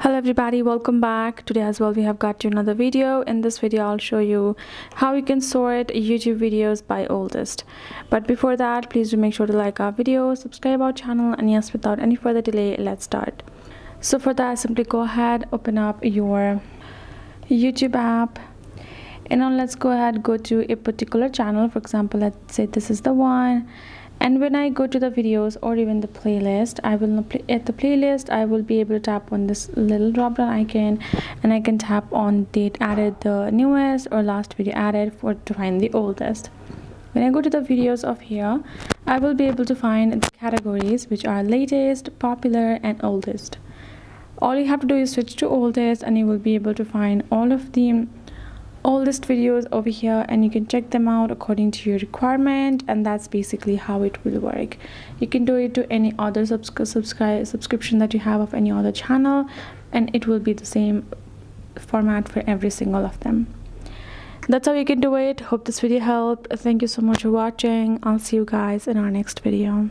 Hello everybody, welcome back. Today as well we have got you another video. In this video I'll show you how you can sort YouTube videos by oldest. But before that, please do make sure to like our video, subscribe our channel, and yes, without any further delay, let's start. So for that, simply go ahead, open up your YouTube app, and now let's go ahead, go to a particular channel. For example, let's say this is the one. And when I go to the videos or even the playlist, I will at the playlist I will be able to tap on this little drop down icon, and I can tap on date added, the newest or last video added, to find the oldest. When I go to the videos of here, I will be able to find the categories which are latest, popular, and oldest. All you have to do is switch to oldest, and you will be able to find all of the oldest videos over here, and you can check them out according to your requirement. And that's basically how it will work. You can do it to any other subscription that you have of any other channel, and it will be the same format for every single of them. That's how you can do it. Hope this video helped. Thank you so much for watching. I'll see you guys in our next video.